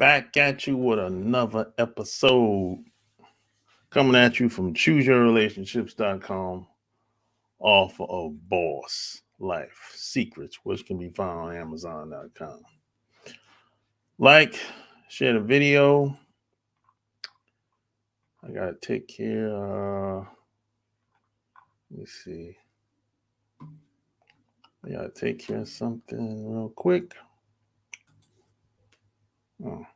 Back at you with another episode. Coming at you from ChooseYourRelationships.com, author of Boss Life Secrets, which can be found on Amazon.com. Like, share the video. I gotta take care. Let me see. I gotta take care of something real quick. Oh.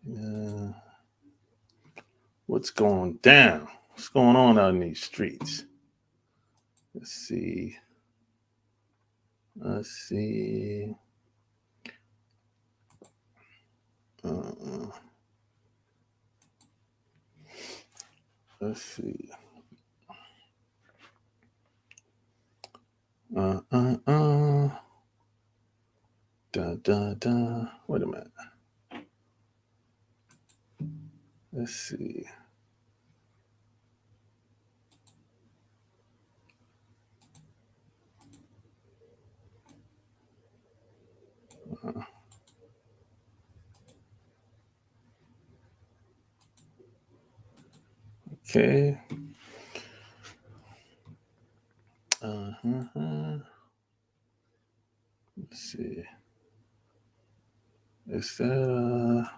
Yeah. What's going down? What's going on out in these streets? Let's see. Let's see. Let's see. Wait a minute. Let's see. Okay. Let's see. Is that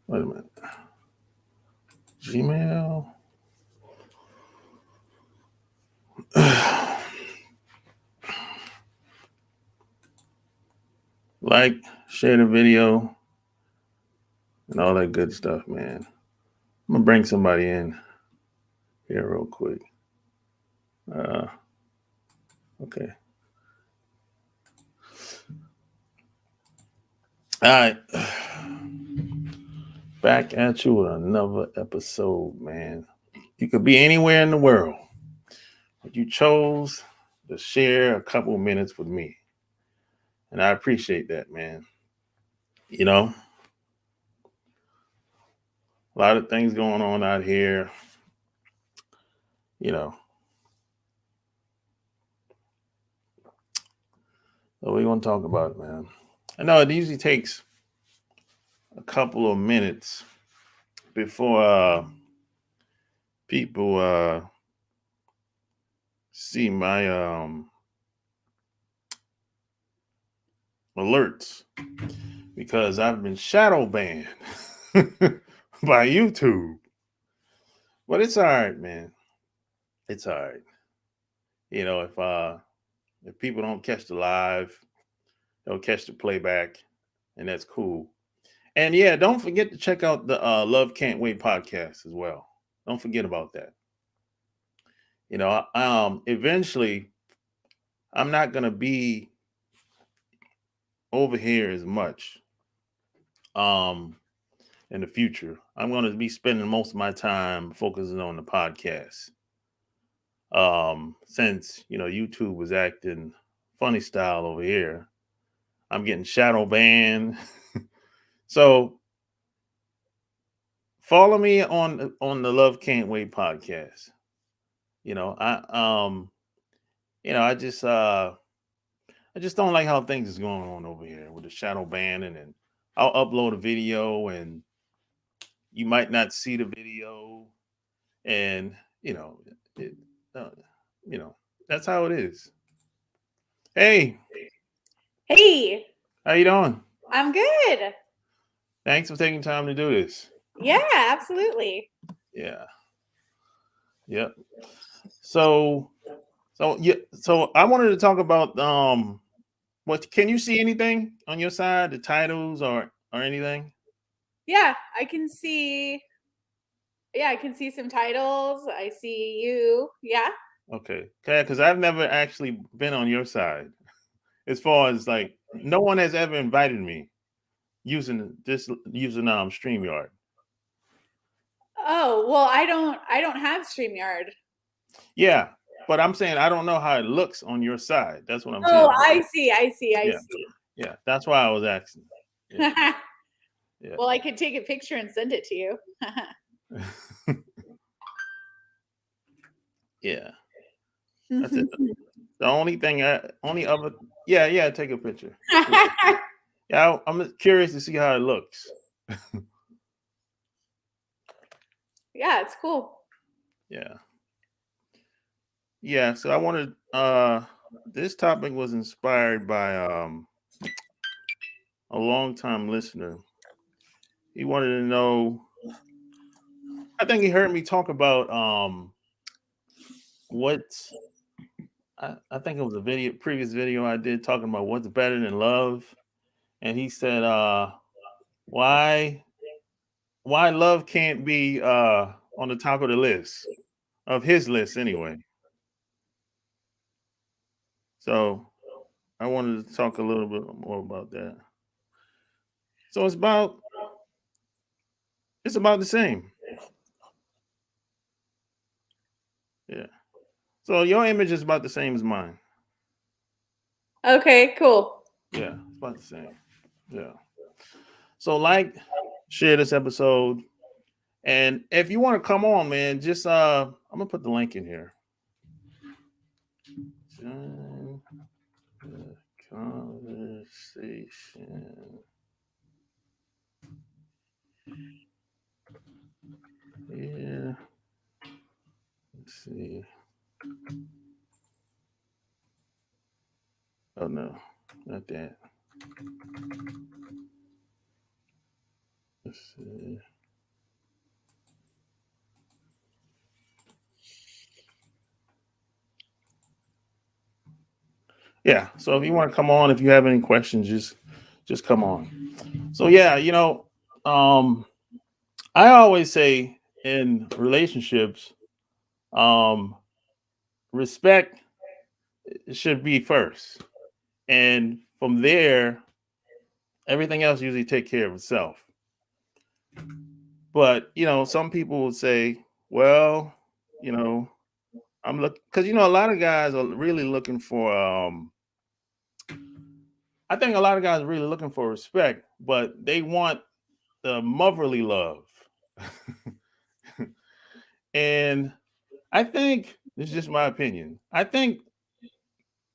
wait a minute. Gmail. Like, share the video, and all that good stuff, man. I'm gonna bring somebody in here real quick. Okay. All right. Back at you with another episode, man. You could be anywhere in the world, but you chose to share a couple of minutes with me. And I appreciate that, man. You know, a lot of things going on out here. You know, so we want to talk about it, man. I know it usually takes a couple of minutes before people see my alerts, because I've been shadow banned by YouTube. But it's all right, man. It's all right. You know, if people don't catch the live, they'll catch the playback, and that's cool. And yeah, don't forget to check out the Love Can't Wait podcast as well. Don't forget about that. You know, eventually I'm not gonna be over here as much in the future. I'm gonna be spending most of my time focusing on the podcast. Since YouTube was acting funny style over here, I'm getting shadow banned. So follow me on the Love Can't Wait podcast. I just don't like how things is going on over here with the shadow ban, and I'll upload a video and you might not see the video, and it, uh, that's how it is. Hey, how you doing? I'm good. Thanks for taking time to do this. Yeah, absolutely. Yeah. Yep. So I wanted to talk about what can you see anything on your side, the titles or anything? Yeah, I can see some titles. I see you. Yeah. Okay, because I've never actually been on your side. As far as like, no one has ever invited me using StreamYard. Oh, well, I don't have StreamYard. Yeah, but I'm saying I don't know how it looks on your side. That's what I'm saying. Oh, I see. Yeah, that's why I was asking. Yeah. Yeah. Well, I could take a picture and send it to you. Yeah. That's it. The only thing, only other, yeah, take a picture. Yeah, I'm curious to see how it looks. Yeah, it's cool. Yeah. So I wanted. This topic was inspired by a longtime listener. He wanted to know. I think he heard me talk about what I think it was a previous video I did talking about what's better than love, and he said, why love can't be on the top of the list of his list anyway. So I wanted to talk a little bit more about that. So it's about the same. Yeah. So your image is about the same as mine. Okay, cool. Yeah, it's about the same. Yeah. So share this episode. And if you want to come on, man, just I'm gonna put the link in here. Join the conversation. Yeah. Let's see. Oh no, not that. Let's see. Yeah. So if you want to come on, if you have any questions, just come on. So yeah, I always say in relationships, um, respect should be first, and from there, everything else usually take care of itself. But some people would say, well, you know, I'm looking because a lot of guys are really looking for. I think a lot of guys are really looking for respect, but they want the motherly love. And I think this is just my opinion. I think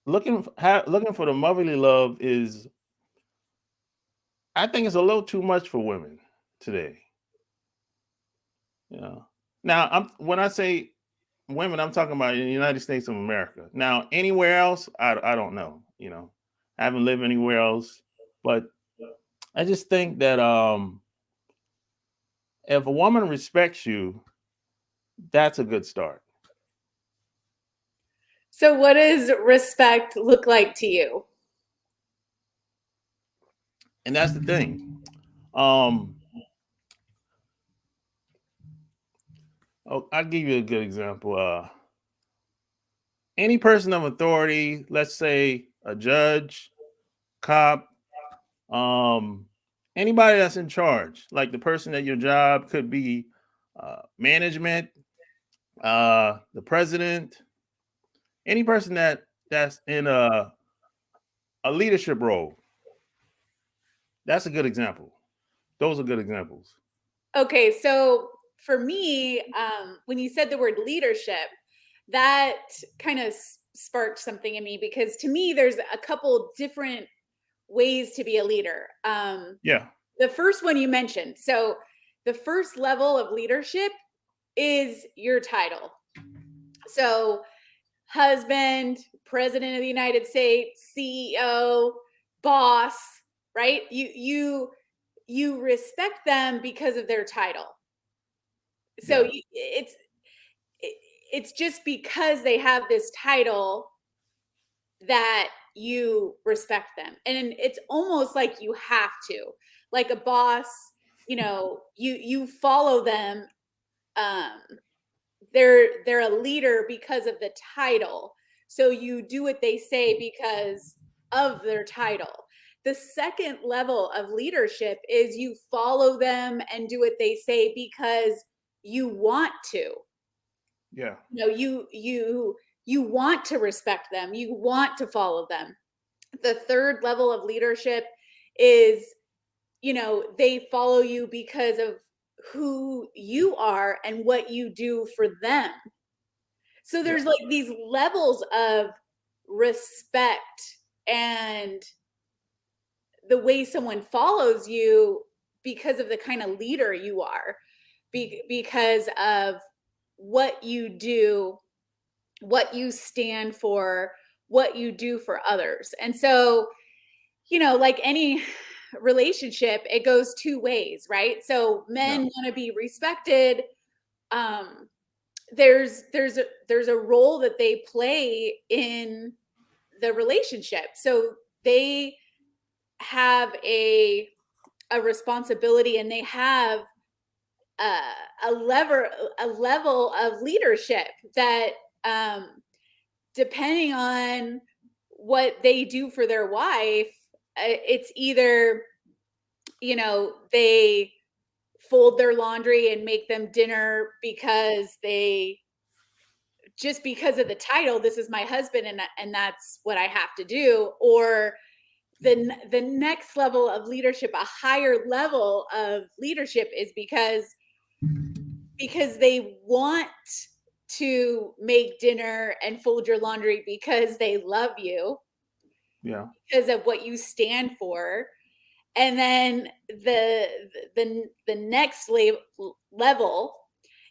looking for the motherly love is, I think it's a little too much for women today. Now, when I say women, I'm talking about in the United States of America. Now, anywhere else, I don't know. I haven't lived anywhere else, but I just think that if a woman respects you, that's a good start. So what does respect look like to you? And that's the thing. I'll give you a good example. Any person of authority, let's say a judge, cop, um, anybody that's in charge, like the person at your job could be management, the president, any person that's in a leadership role. That's a good example. Those are good examples. Okay, so for me, when you said the word leadership, that kind of sparked something in me, because to me, there's a couple different ways to be a leader. Yeah. The first one you mentioned. So the first level of leadership is your title. So husband, president of the United States, CEO, boss, right? You respect them because of their title. So Yeah. it's just because they have this title that you respect them, and it's almost like you have to, like a boss. You follow them. um they're a leader because of the title, so you do what they say because of their title. The second level of leadership is you follow them and do what they say because you want to. Yeah. You want to respect them, you want to follow them. The third level of leadership is, they follow you because of who you are and what you do for them. So there's like these levels of respect and the way someone follows you because of the kind of leader you are, because of what you do, what you stand for, what you do for others. And so, like any relationship, it goes two ways, right? So men want to be respected. There's a role that they play in the relationship. So they have a responsibility, and they have a level of leadership that, depending on what they do for their wife, it's either, they fold their laundry and make them dinner because because of the title, this is my husband, and that's what I have to do. Or the next level of leadership, a higher level of leadership, is because they want to make dinner and fold your laundry because they love you, because of what you stand for. And then the next level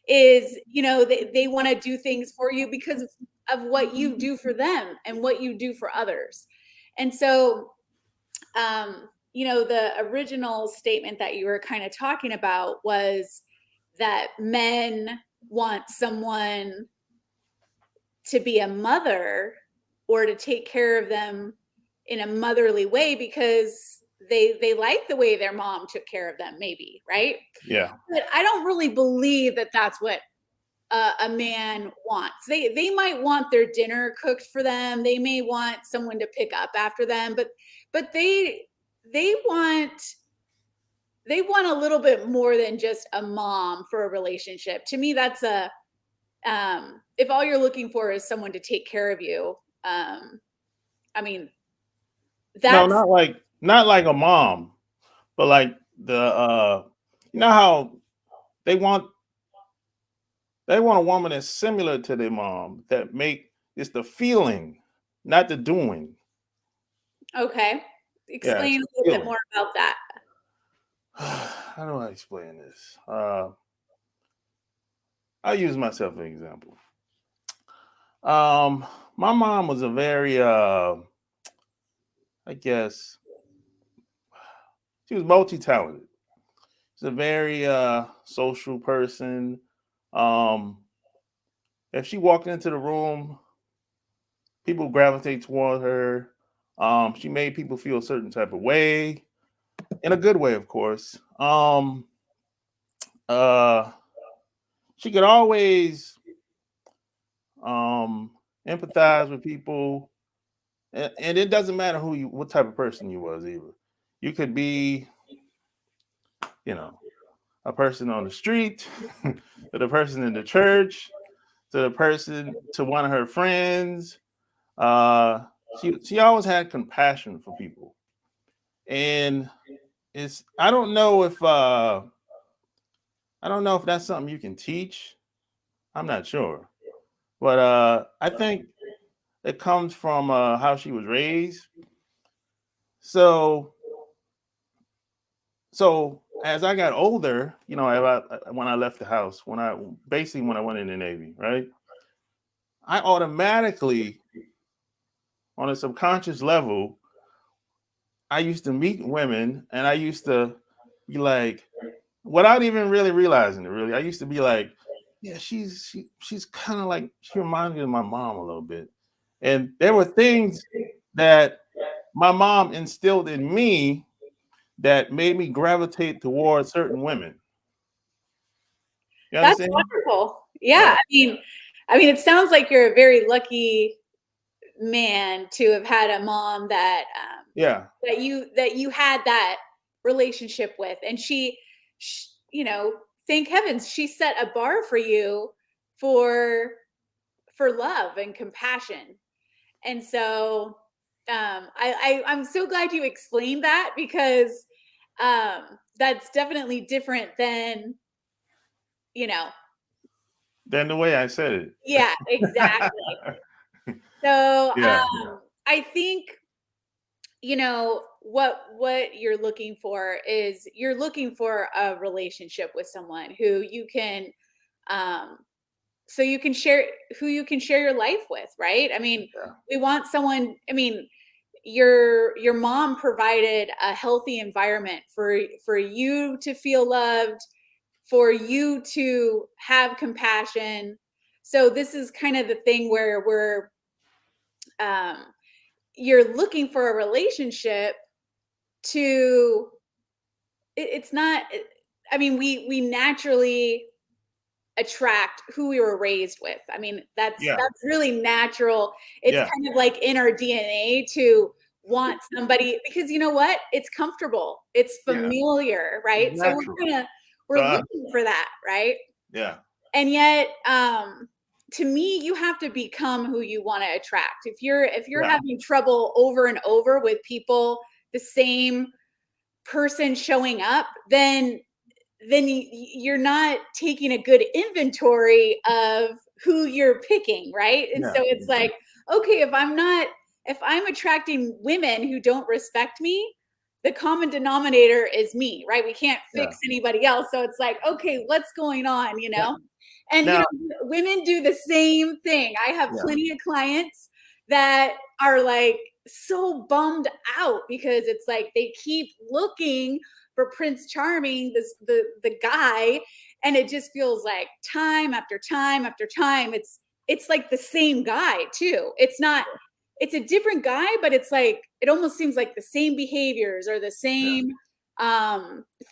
is, they want to do things for you because of what you do for them and what you do for others. And so, the original statement that you were kind of talking about was that men want someone to be a mother or to take care of them in a motherly way because they like the way their mom took care of them, maybe, right? Yeah. But I don't really believe that that's what a man wants. They might want their dinner cooked for them. They may want someone to pick up after them, but they want a little bit more than just a mom for a relationship. To me, that's if all you're looking for is someone to take care of you, I mean, No, that's not like a mom, but like how they want a woman that's similar to their mom, that it's the feeling, not the doing. okay. Yeah, it's Explain the a little bit feeling. more about that. How do I explain this? I'll use myself as an example. My mom was a very I guess she was multi-talented. She's a very social person. Um, if she walked into the room, people gravitate toward her. She made people feel a certain type of way, in a good way, of course. Uh, she could always empathize with people, and it doesn't matter what type of person you was either. You could be, you know, a person on the street, to the person in the church, to one of her friends. She always had compassion for people, and I don't know if that's something you can teach. I'm not sure, but I think it comes from how she was raised. So as I got older, when I left the house, when I went in the Navy, right? I automatically, on a subconscious level, I used to meet women, and I used to be like, without even really realizing it, really, I used to be like, yeah, she's kind of like, she reminds me of my mom a little bit. And there were things that my mom instilled in me that made me gravitate towards certain women. You That's understand? wonderful. Yeah. Yeah. I mean, it sounds like you're a very lucky man to have had a mom that, Yeah. that you had that relationship with, and she, thank heavens, she set a bar for you for love and compassion. And so, I'm so glad you explained that, because that's definitely different than, you know Then the way I said yeah, exactly. it. So Yeah. I think, you know, what you're looking for is you're looking for a relationship with someone who you can um so you can share who you can share your life with, right? I mean, Yeah. we want someone, I mean, your mom provided a healthy environment for you to feel loved, for you to have compassion. So this is kind of the thing where um you're looking for a relationship to it's not I mean, we naturally attract who we were raised with. I mean, Yeah. that's really natural. It's Yeah. kind of like in our DNA to want somebody because you know what? It's comfortable. It's Yeah. familiar, It's right? So natural we're to us. looking for that, right? Yeah. And yet to me you have to become who you want to attract. If you're Yeah. having trouble over and over with people, the same person showing up, then you're not taking a good inventory of who you're picking, right? And Yeah. so it's like, okay, if I'm attracting women who don't respect me, the common denominator is me, right? We can't Yeah. fix anybody else. So it's like, okay, what's going on, you Yeah. know? And you Now, know, women do the same thing. I have yeah. plenty of clients that are like so bummed out because it's like they keep looking for Prince Charming, the guy, and it just feels like time after time after time. It's like the same guy too. It's not. It's a different guy, but it's like it almost seems like the same behaviors or the Yeah. same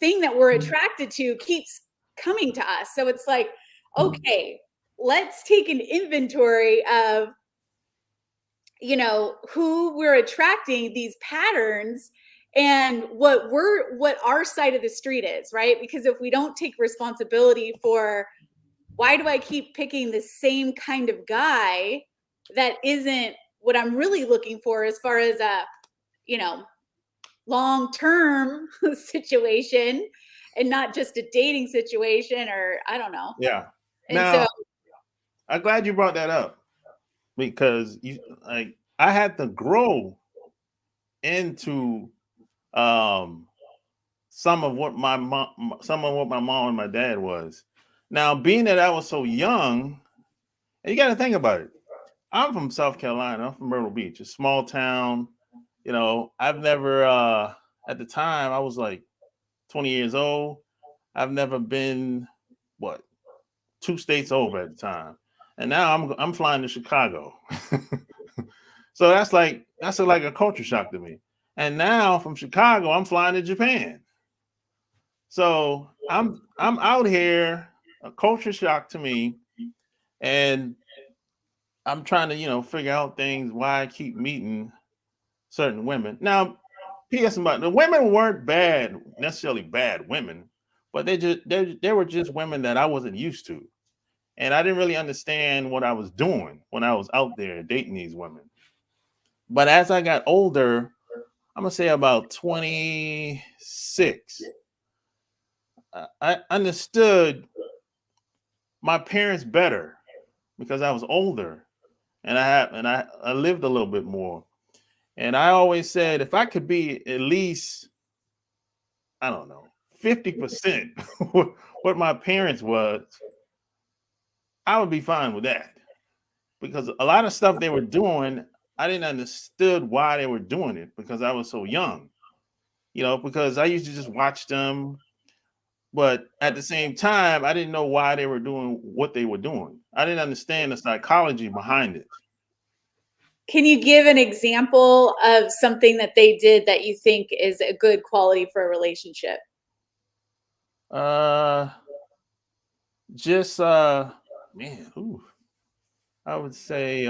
thing that we're attracted to keeps coming to us. So it's like, okay, let's take an inventory of who we're attracting, these patterns, and what our side of the street is, right? Because if we don't take responsibility for why do I keep picking the same kind of guy that isn't what I'm really looking for as far as a you know long-term situation and not just a dating situation, or I don't know. Yeah. And so Now, I'm glad you brought that up because I had to grow into um some of what my mom and my dad was. Now, being that I was so young, and you got to think about it. I'm from South Carolina. I'm from Myrtle Beach, a small town. I've never at the time I was like 20 years old. I've never been what 2 states over at the time, and now I'm flying to Chicago. So that's like a culture shock to me. And now from Chicago, I'm flying to Japan. So I'm out here, a culture shock to me, and I'm trying to figure out things why I keep meeting certain women. Now, P.S. about the women weren't bad necessarily bad women, but they were just women that I wasn't used to, and I didn't really understand what I was doing when I was out there dating these women. But as I got older, I'm gonna say about 26, I understood my parents better because I was older and I lived a little bit more. And I always said if I could be at least, I don't know, 50% what my parents was, I would be fine with that. Because a lot of stuff they were doing, I didn't understood why they were doing it because I was so young. Because I used to just watch them, but at the same time, I didn't know why they were doing what they were doing. I didn't understand the psychology behind it. can you give an example of something that they did that you think is a good quality for a relationship? Uh, just man, ooh, I would say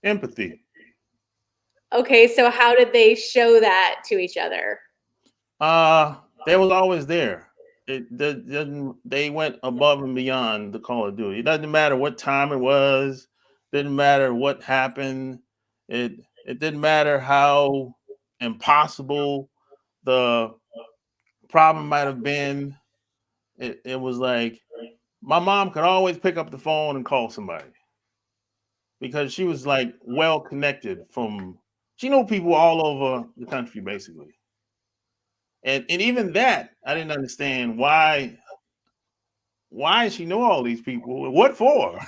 empathy. Okay, so how did they show that to each other? They was always there. They went above and beyond the Call of Duty. It doesn't matter what time it was, didn't matter what happened. It didn't matter how impossible the problem might have been. It was like my mom could always pick up the phone and call somebody. because she was like well connected from, she knew people all over the country basically. And even that, I didn't understand why she know all these people, what for?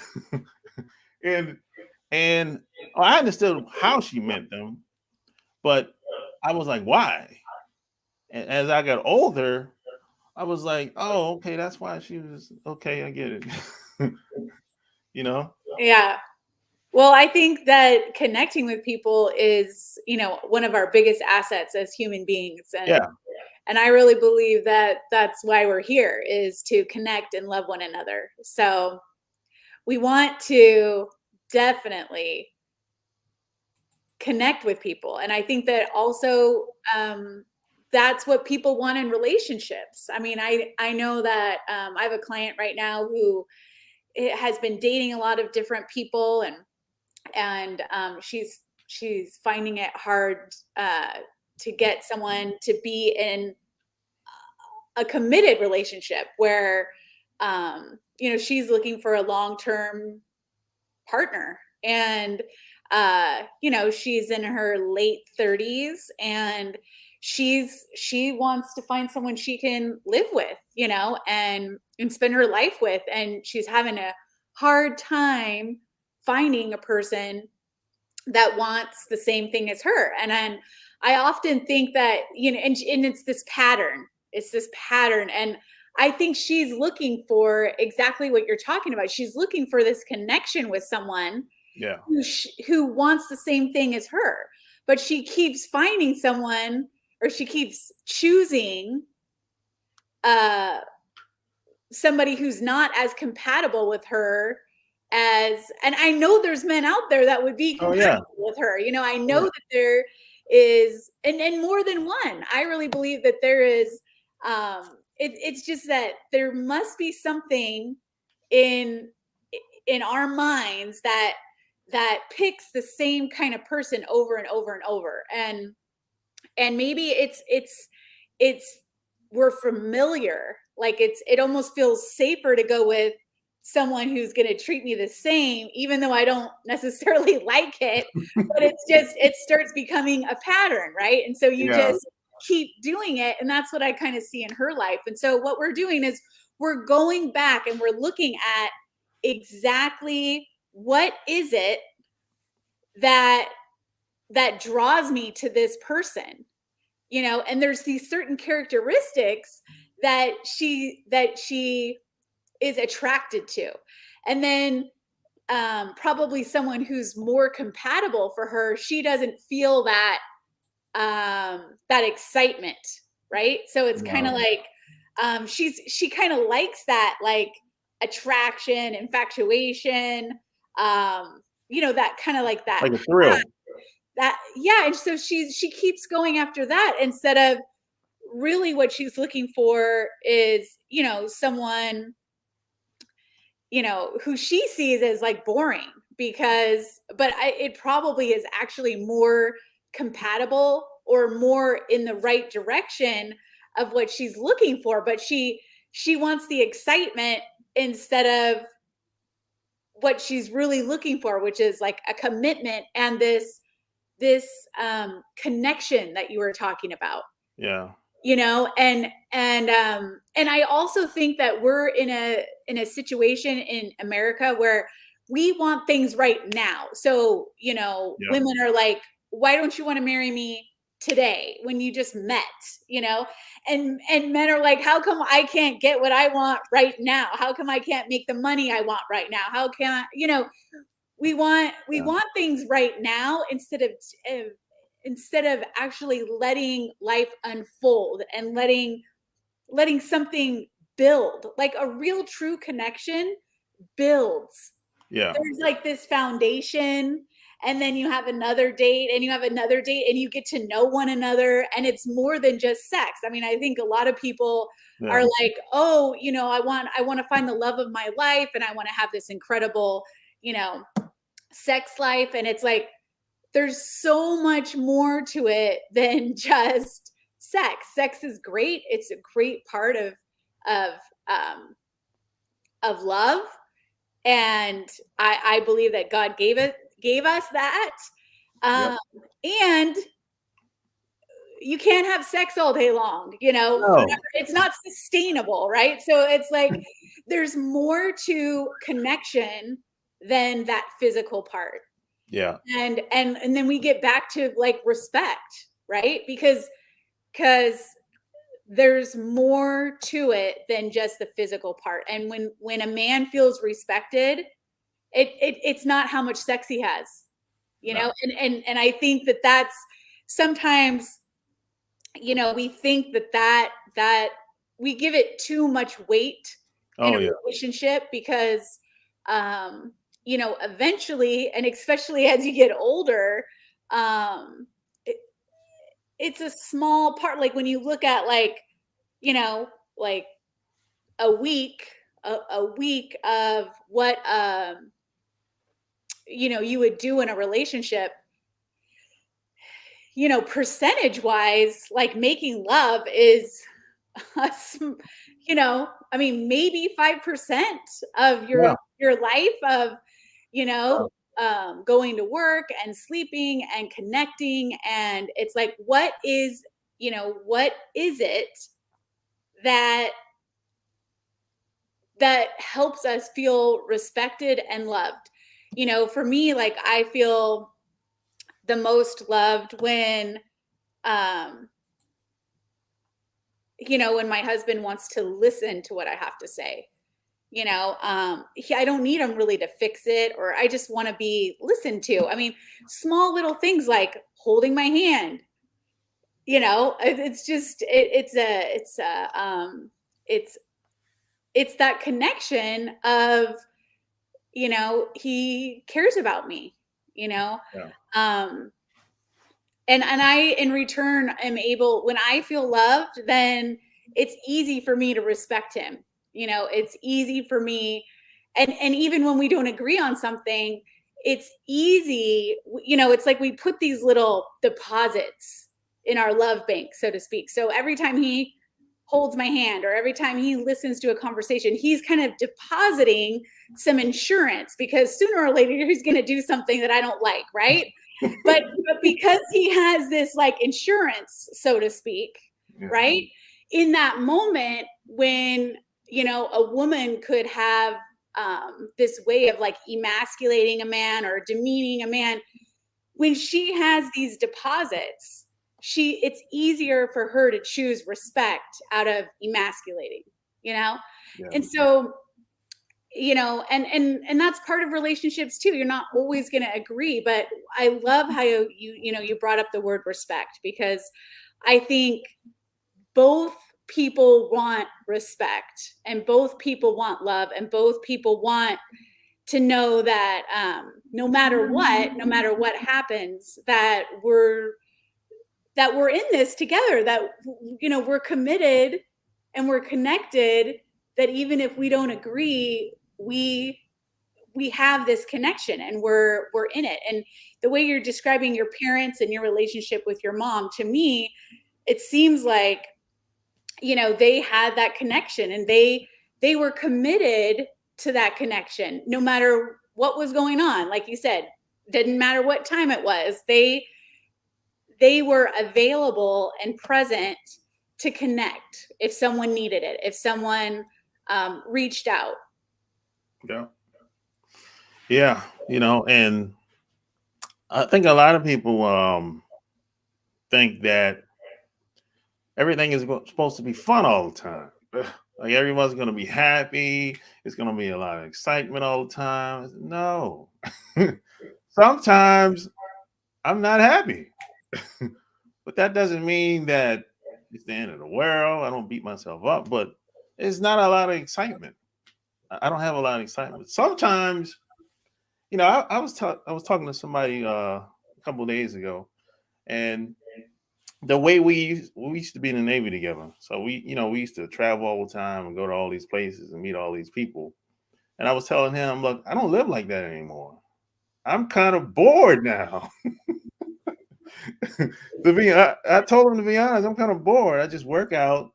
and and I understood how she meant them, but I was like, why? And as I got older, I was like, oh, okay, that's why she was okay. I get it. you know? Yeah. Well, I think that connecting with people is, one of our biggest assets as human beings. Yeah, And I really believe that that's why we're here, is to connect and love one another. So we want to definitely connect with people. And I think that also that's what people want in relationships. I mean, I know that I have a client right now who has been dating a lot of different people, and she's finding it hard to get someone to be in a committed relationship where she's looking for a long-term partner. And she's in her late 30s, and she wants to find someone she can live with, and spend her life with, and she's having a hard time finding a person that wants the same thing as her. And then I often think that, and it's this pattern. It's this pattern. And I think she's looking for exactly what you're talking about. She's looking for this connection with someone yeah, who wants the same thing as her. But she keeps finding someone, or she keeps choosing somebody who's not as compatible with her and I know there's men out there that would be oh compatible yeah, with her. I oh, know yeah. that there is, and more than one. I really believe that there is. It's just that there must be something in our minds that picks the same kind of person over and over and over. And maybe it's we're familiar. Like it almost feels safer to go with someone who's going to treat me the same, even though I don't necessarily like it. But it starts becoming a pattern, right? And so you Yeah, just keep doing it, and that's what I kind of see in her life. And so what we're doing is we're going back and we're looking at exactly what is it that draws me to this person, and there's these certain characteristics that she is attracted to. And then probably someone who's more compatible for her, she doesn't feel that excitement, right? So it's kind of no, like she kind of likes that, like, attraction, infatuation, that kind of like that like a thrill. yeah. And so she keeps going after that, instead of really what she's looking for is, someone, who she sees as like boring, it probably is actually more compatible or more in the right direction of what she's looking for. But she wants the excitement instead of what she's really looking for, which is like a commitment and this connection that you were talking about. Yeah, And I also think that we're in a situation in America where we want things right now. So yeah, women are like, why don't you want to marry me today when you just met? And men are like, how come I can't get what I want right now? How come I can't make the money I want right now? How can I, we yeah, want things right now, instead of actually letting life unfold and letting something build. Like a real true connection builds. yeah, There's like this foundation, and then you have another date, and you have another date, and you get to know one another, and it's more than just sex. I mean, I think a lot of people are yeah, like, oh, I want to find the love of my life, and I want to have this incredible, sex life. And it's like, there's so much more to it than just sex. Sex is great. It's a great part of love. And I believe that God gave us that. Yep. And you can't have sex all day long, No. forever. It's not sustainable, right? So it's like there's more to connection than that physical part. Yeah. And then we get back to like respect, right? Because there's more to it than just the physical part. And when a man feels respected, it's not how much sex he has, No. and I think that's sometimes, we think that we give it too much weight in Oh a yeah. relationship because eventually, and especially as you get older, um it, it's a small part. Like when you look at like, like a week a week of what you would do in a relationship, percentage wise, like making love is I mean, maybe 5% of Yeah. your life of, Yeah. going to work and sleeping and connecting. And it's like, what is it that helps us feel respected and loved? For me, like I feel the most loved when um when my husband wants to listen to what I have to say. I don't need him really to fix it, or I just want to be listened to. I mean, small little things like holding my hand. It's just it's that connection of, he cares about me. You know, Yeah. um, and I in return am able, when I feel loved, then it's easy for me to respect him. It's easy for me, and even when we don't agree on something, it's easy. It's like we put these little deposits in our love bank, so to speak. So every time he holds my hand, or every time he listens to a conversation, he's kind of depositing some insurance, because sooner or later he's going to do something that I don't like, right? But because he has this like insurance, so to speak, Yeah. right? In that moment when, a woman could have this way of like emasculating a man or demeaning a man, when she has these deposits, it's easier for her to choose respect out of emasculating, you know? Yeah. And so, and that's part of relationships too. You're not always going to agree, but I love how you brought up the word respect, because I think both people want respect, and both people want love, and both people want to know that no matter what happens, that we're in this together, that we're committed and we're connected, that even if we don't agree, we have this connection, and we're in it. And the way you're describing your parents and your relationship with your mom, to me, it seems like, they had that connection, and they were committed to that connection no matter what was going on. Like you said, didn't matter what time it was, they were available and present to connect if someone needed it, if someone reached out. Yeah. Yeah. And I think a lot of people think that everything is supposed to be fun all the time. Like everyone's going to be happy. It's going to be a lot of excitement all the time. No. Sometimes I'm not happy. But that doesn't mean that it's the end of the world. I don't beat myself up, but it's not a lot of excitement. I don't have a lot of excitement. Sometimes, I was talking to somebody a couple of days ago, and the way we used to be in the Navy together. So we used to travel all the time and go to all these places and meet all these people. And I was telling him, look, I don't live like that anymore. I'm kind of bored now. I told him, to be honest, I'm kind of bored. I just work out.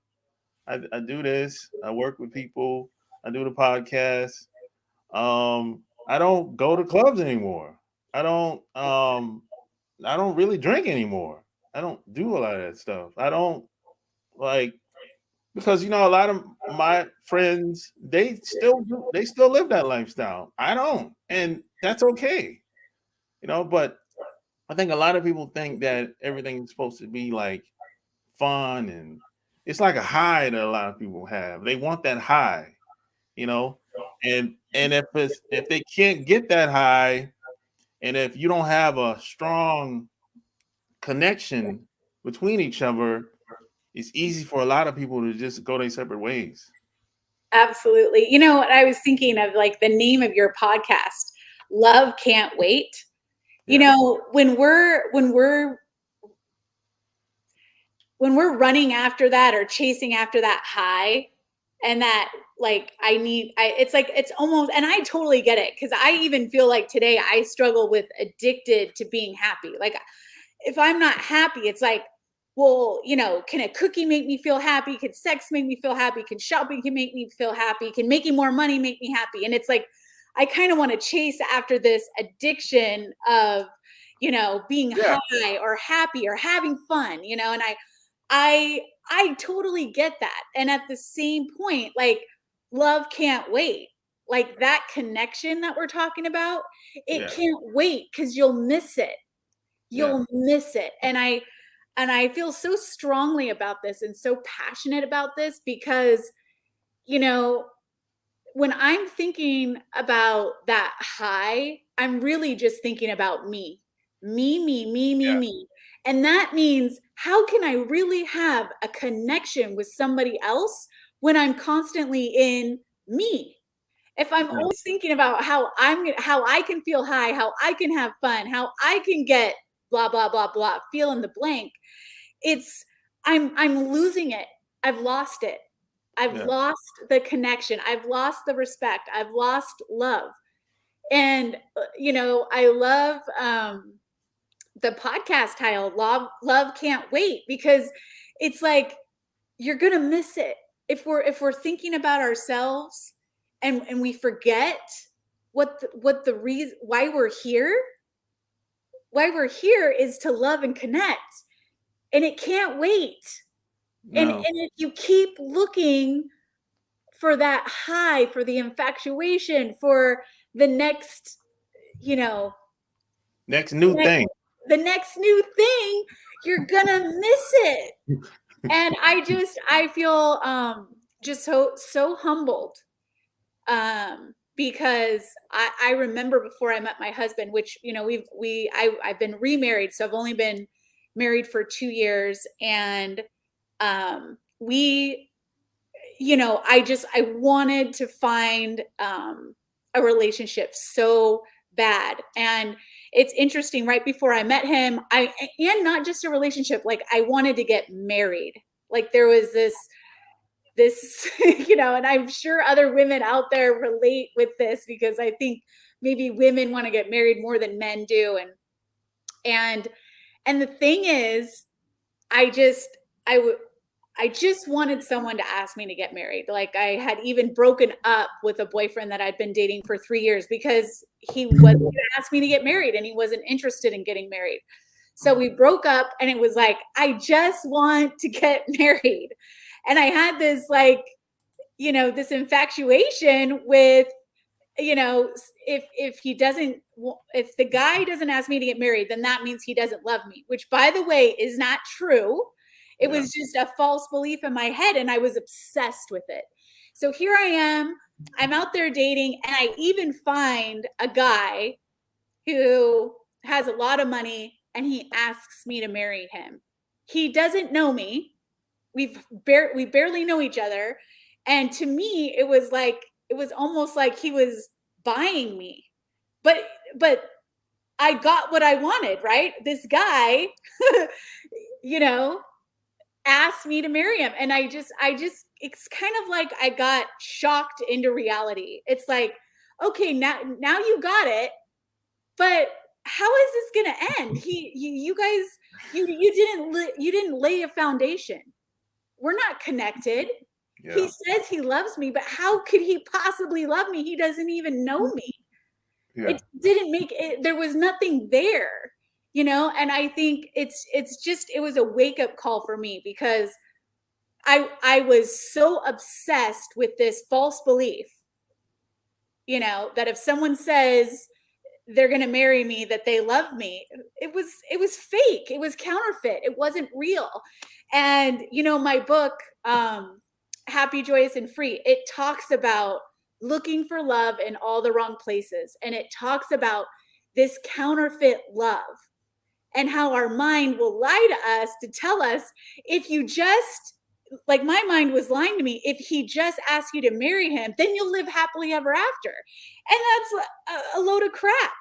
I do this. I work with people. I do the podcast. I don't go to clubs anymore. I don't really drink anymore. I don't do a lot of that stuff. I don't like because a lot of my friends they still live that lifestyle. I don't, and that's okay. But I think a lot of people think that everything's supposed to be like fun, and it's like a high that a lot of people have. They want that high, you know, and if they can't get that high, and if you don't have a strong connection between each other, it's easy for a lot of people to just go their separate ways. Absolutely. I was thinking of like the name of your podcast, Love Can't Wait. Yeah, When we're running after that or chasing after that high, and that like it's like it's almost, and I totally get it, because I even feel like today I struggle with addicted to being happy. Like if I'm not happy, it's like, well, can a cookie make me feel happy? Can sex make me feel happy? Can shopping can make me feel happy? Can making more money make me happy? And it's like I kind of want to chase after this addiction of being yeah, high or happy or having fun, and I totally get that. And at the same point, like, love can't wait. Like that connection that we're talking about, it yeah, can't wait, because you'll miss it. yeah, You'll miss it. And I feel so strongly about this and so passionate about this because, you know, when I'm thinking about that high, I'm really just thinking about me, me, me, me, me, yeah, me. And that means, how can I really have a connection with somebody else when I'm constantly in me? If I'm yeah, always thinking about how I can feel high, how I can have fun, how I can get blah blah blah blah, fill in the blank, it's I'm losing it. I've lost it. I've yeah, lost the connection. I've lost the respect. I've lost love. And I love the podcast title, Love Can't Wait, because it's like you're going to miss it if we're thinking about ourselves, and we forget what the reason why we're here is to love and connect, and it can't wait. And no, if you keep looking for that high, for the infatuation, for the next, you know, next the new next, thing. the next new thing, you're gonna miss it. And I feel just so humbled, because I remember before I met my husband, which I've been remarried, so I've only been married for 2 years, and we I wanted to find a relationship so bad. And it's interesting, right before I met him, and not just a relationship, like I wanted to get married. Like there was this and I'm sure other women out there relate with this, because I think maybe women want to get married more than men do. And and the thing is, I just I I just wanted someone to ask me to get married. Like I had even broken up with a boyfriend that I'd been dating for 3 years, because he wasn't going to ask me to get married, and he wasn't interested in getting married. So we broke up, and it was like, I just want to get married. And I had this this infatuation with, if the guy doesn't ask me to get married, then that means he doesn't love me, which, by the way, is not true. It Yeah, was just a false belief in my head, and I was obsessed with it. So here I am, I'm out there dating, and I even find a guy who has a lot of money, and he asks me to marry him. He doesn't know me. We barely know each other, and to me it was almost like he was buying me. But I got what I wanted, right? This guy you know asked me to marry him, and I just it's kind of like I got shocked into reality. It's like, okay, now you got it, but how is this going to end? You guys, you didn't lay a foundation. We're not connected. He yeah, says he loves me, but how could he possibly love me? He doesn't even know me. Yeah. It didn't make it, there was nothing there, you know? And I think it's just, it was a wake up call for me, because I was so obsessed with this false belief, you know, that if someone says they're going to marry me, that they love me, it was fake. It was counterfeit. It wasn't real. And you know, my book, Happy, Joyous, and Free, it talks about looking for love in all the wrong places, and it talks about this counterfeit love, and how our mind will lie to us to tell us, if you just, like my mind was lying to me, if he just asks you to marry him, then you'll live happily ever after. And that's a load of crap,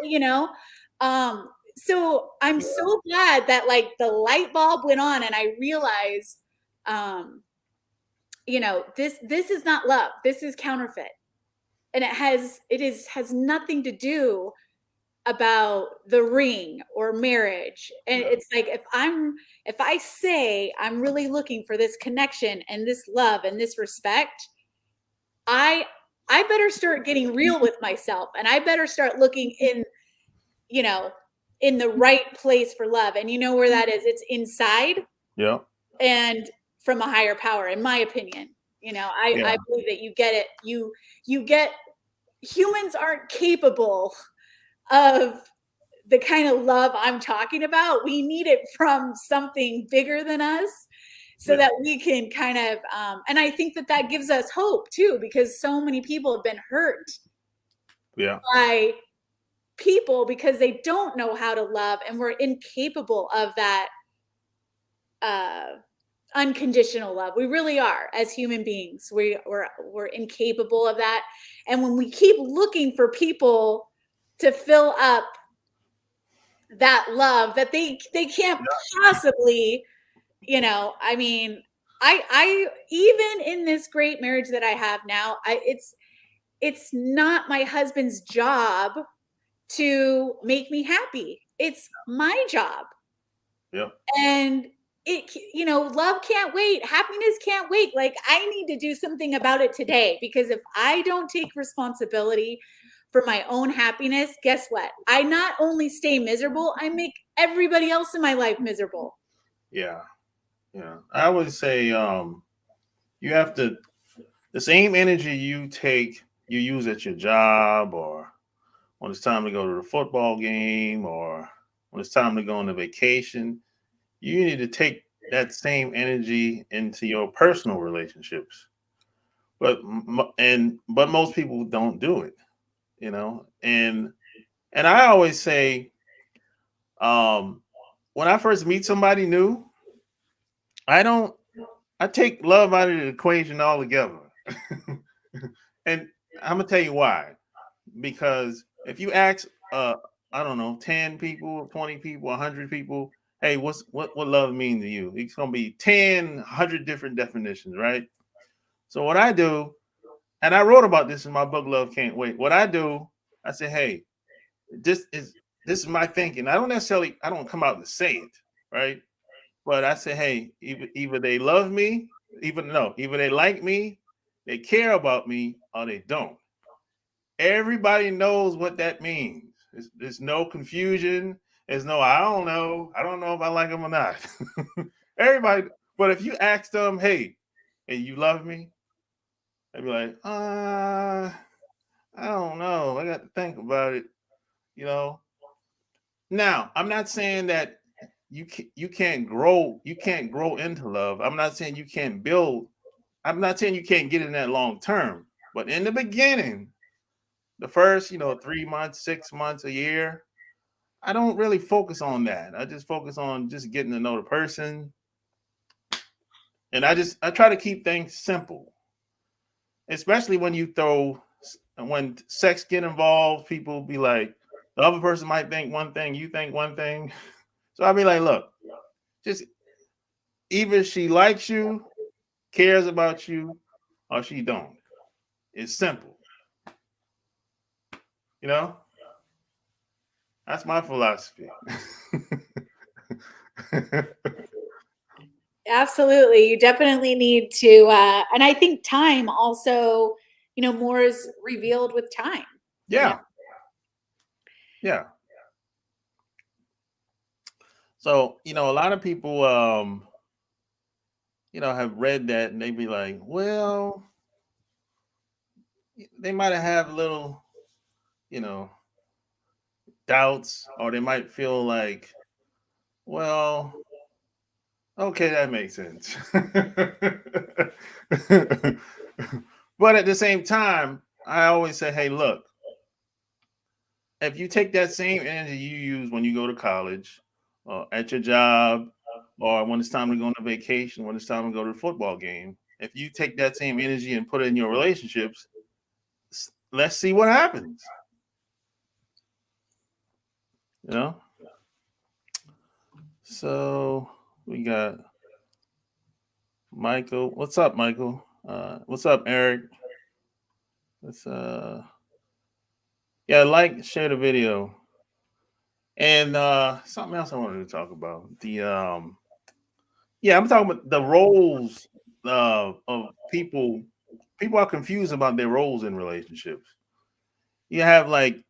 you know? So I'm so glad that like the light bulb went on and I realized, you know, this is not love. This is counterfeit. And has nothing to do about the ring or marriage. And it's like, if I say I'm really looking for this connection and this love and this respect, I better start getting real with myself, and I better start looking in, you know, in the right place for love. And you know where that is? It's inside. Yeah. And from a higher power, in my opinion. You know, I believe that you get it. You get, humans aren't capable of the kind of love I'm talking about. We need it from something bigger than us, so that we can kind of, and I think that that gives us hope too, because so many people have been hurt by people because they don't know how to love, and we're incapable of that unconditional love. We really are, as human beings. We're incapable of that. And when we keep looking for people to fill up that love that they can't possibly, you know, I mean, I even in this great marriage that I have now, it's not my husband's job to make me happy. It's my job. Yeah. And it, you know, love can't wait. Happiness can't wait. Like, I need to do something about it today, because if I don't take responsibility for my own happiness, guess what? I not only stay miserable, I make everybody else in my life miserable. Yeah. Yeah. I would say you have to, the same energy you use at your job, or when it's time to go to the football game, or when it's time to go on a vacation, you need to take that same energy into your personal relationships. But most people don't do it, you know. And I always say, um, when I first meet somebody new, I don't I take love out of the equation altogether. And I'm gonna tell you why. Because if you ask, I don't know, 10 people, 20 people, 100 people, hey, what love mean to you? It's gonna be 10, 100 different definitions, right? So what I do, and I wrote about this in my book, Love Can't Wait. What I do, I say, hey, this is this is my thinking. I don't come out and say it, right? But I say, hey, either they love me, either they like me, they care about me, or they don't. Everybody knows what that means. There's no confusion. There's no, I don't know. I don't know if I like them or not. Everybody, but if you ask them, hey, you love me? They'd be like, I don't know. I got to think about it. You know. Now, I'm not saying that you can't grow into love. I'm not saying you can't build. I'm not saying you can't get in that long term. But in the beginning, the first 3 months, 6 months, a year, I don't really focus on that. I just focus on just getting to know the person, and I try to keep things simple, especially when sex get involved. People be like, the other person might think one thing, you think one thing. So I'll be like, look, just either she likes you, cares about you, or she don't. It's simple. You know, that's my philosophy. Absolutely. You definitely need to, and I think time also, you know, more is revealed with time. You know? Yeah. Yeah. So, a lot of people, have read that and they be like, well, they might have a little, you know, doubts, or they might feel like, well, okay, that makes sense. But at the same time, I always say, hey, look, if you take that same energy you use when you go to college, at your job, or when it's time to go on a vacation, when it's time to go to the football game, if you take that same energy and put it in your relationships, let's see what happens. You know. So we got Michael. What's up, Michael? What's up, Eric? Let's yeah, like, share the video. And something else I wanted to talk about. Yeah, I'm talking about the roles of people. People are confused about their roles in relationships. You have, like,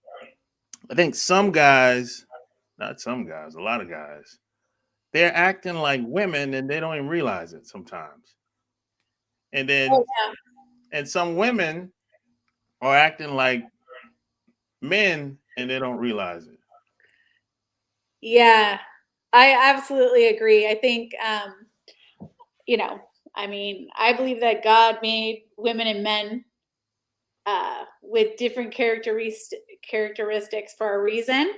I think some guys, not some guys, a lot of guys, they're acting like women and they don't even realize it sometimes. And Oh then yeah. and some women are acting like men and they don't realize it. Yeah, I absolutely agree. I think, you know, I mean, I believe that God made women and men with different characteristics for a reason.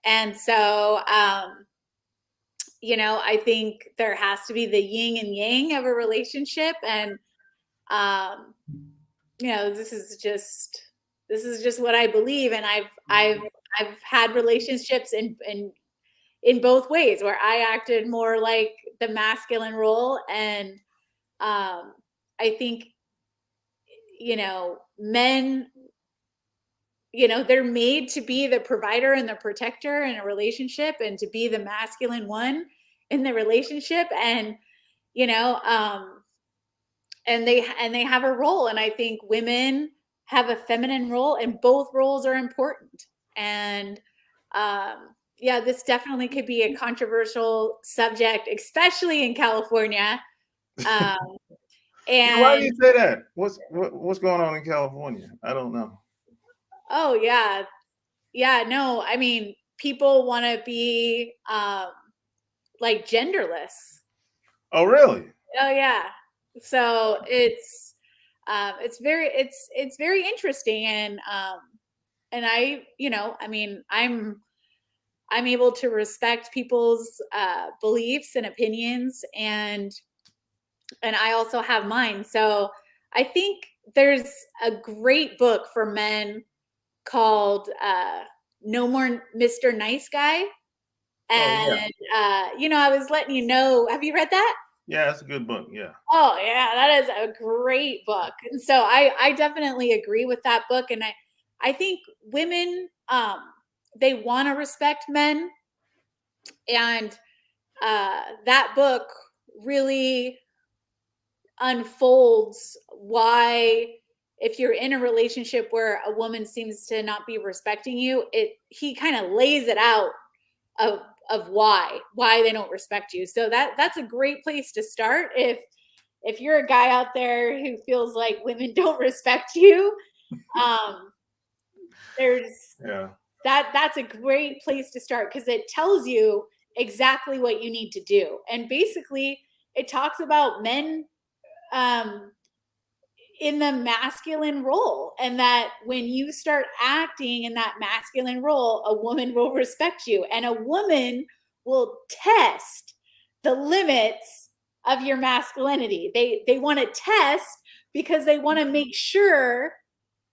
And so, I think there has to be the yin and yang of a relationship. And, um, this is just what I believe. And I've had relationships in both ways where I acted more like the masculine role. And I think, men, they're made to be the provider and the protector in a relationship and to be the masculine one in the relationship. And, you know, and they have a role. And I think women have a feminine role, and both roles are important. And yeah, this definitely could be a controversial subject, especially in California. um, Yeah, why do and you say that? What's going on in California? I don't know. oh yeah, yeah, no, I mean, people want to be like genderless. Oh, really? Oh yeah. So it's very interesting. And I mean, I'm able to respect people's beliefs and opinions, and I also have mine. So I think there's a great book for men called No More Mr. Nice Guy. Oh, yeah. And I was letting you know, have you read that? Yeah, that's a good book. Yeah. Oh yeah, that is a great book. And so I definitely agree with that book. And I think women, they want to respect men. And that book really unfolds why, if you're in a relationship where a woman seems to not be respecting you, he kind of lays it out of why they don't respect you. So that's a great place to start. If you're a guy out there who feels like women don't respect you, um, there's Yeah. that's a great place to start, because it tells you exactly what you need to do. And basically it talks about men um, in the masculine role, and that when you start acting in that masculine role, a woman will respect you, and a woman will test the limits of your masculinity. They want to test because they want to make sure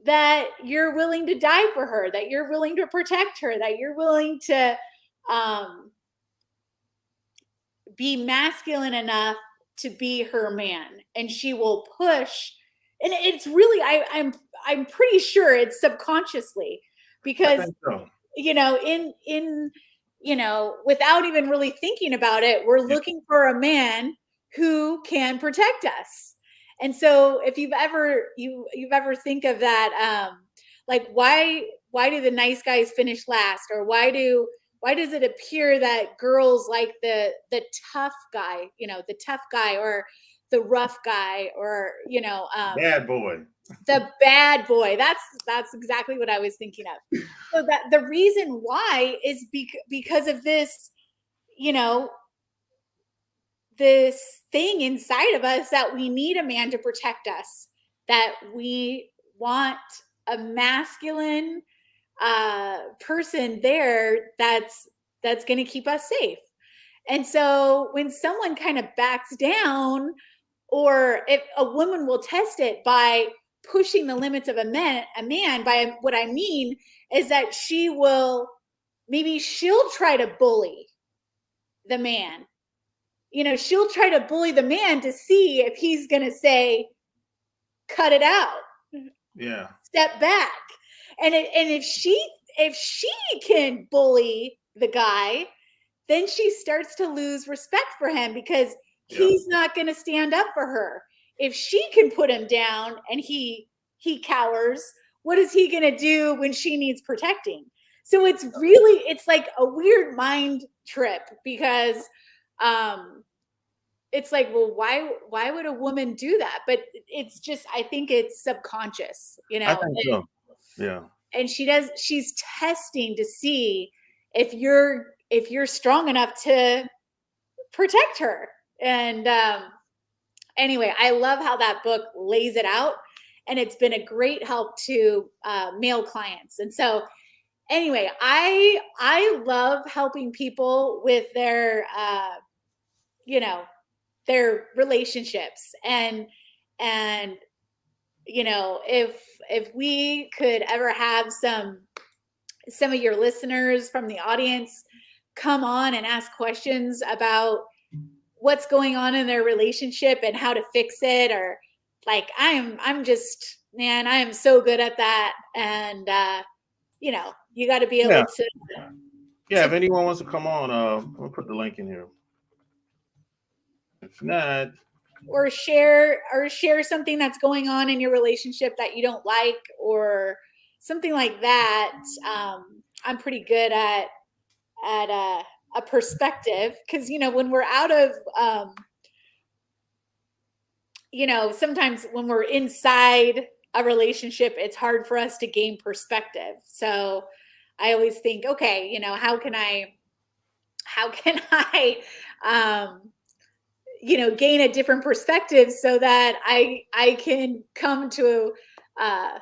that you're willing to die for her, that you're willing to protect her, that you're willing to um, be masculine enough to be her man. And she will push. And it's really, I'm pretty sure it's subconsciously, I because think so. without even really thinking about it, we're Yeah. looking for a man who can protect us. And so if you've ever think of that, like, the nice guys finish last, or why does it appear that girls like the tough guy, the tough guy, or the rough guy, or Bad boy. the bad boy. That's exactly what I was thinking of. So that the reason why is because of this, this thing inside of us, that we need a man to protect us, that we want a masculine person there that's going to keep us safe. And so when someone kind of backs down, or if a woman will test it by pushing the limits of a man, by what I mean is that she'll try to bully the man. She'll try to bully the man to see if he's going to say, cut it out. Yeah. Step back. And if she can bully the guy, then she starts to lose respect for him, because he's not going to stand up for her. If she can put him down and he cowers, what is he going to do when she needs protecting? So it's like a weird mind trip, because it's like, well, why would a woman do that? But it's just, I think it's subconscious, I think so. Yeah. And she's testing to see if you're strong enough to protect her. And anyway, I love how that book lays it out, and it's been a great help to male clients. And so anyway, I love helping people with their their relationships, and if we could ever have some of your listeners from the audience come on and ask questions about what's going on in their relationship and how to fix it, or like, I'm just, man, I am so good at that. And you got to be able to if anyone wants to come on, I'll put the link in here. If not, or share something that's going on in your relationship that you don't like, or something like that. I'm pretty good at a perspective, because when we're out of sometimes when we're inside a relationship, it's hard for us to gain perspective. So I always think, okay, how can I gain a different perspective, so that I can come to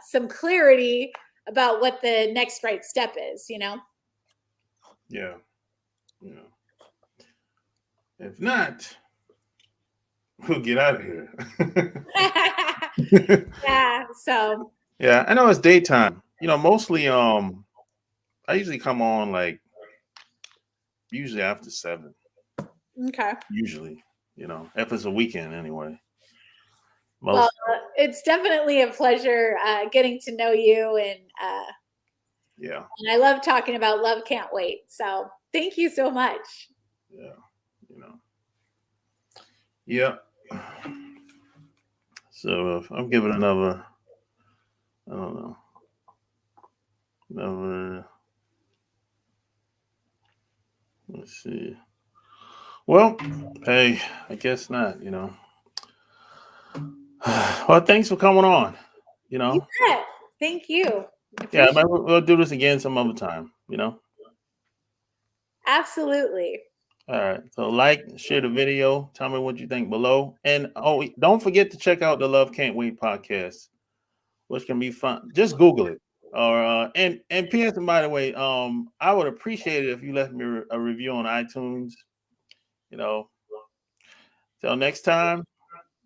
some clarity about what the next right step is, Yeah. If not, we'll get out of here. Yeah. So. Yeah, I know it's daytime. Mostly I usually come on like usually after 7. Okay. Usually, if it's a weekend anyway. Well, it's definitely a pleasure getting to know you, and and I love talking about Love Can't Wait. So thank you so much. Yeah. Yeah. So I'm giving another, I don't know, let's see. Well, hey, I guess not, Well, thanks for coming on, You bet. Thank you. Yeah, we'll do this again some other time, Absolutely. All right. So share the video. Tell me what you think below. And don't forget to check out the Love Can't Wait podcast, which can be fun. Just Google it. Or and P.S. And by the way, I would appreciate it if you left me a review on iTunes. Till next time,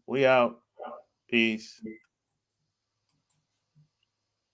we out. Peace.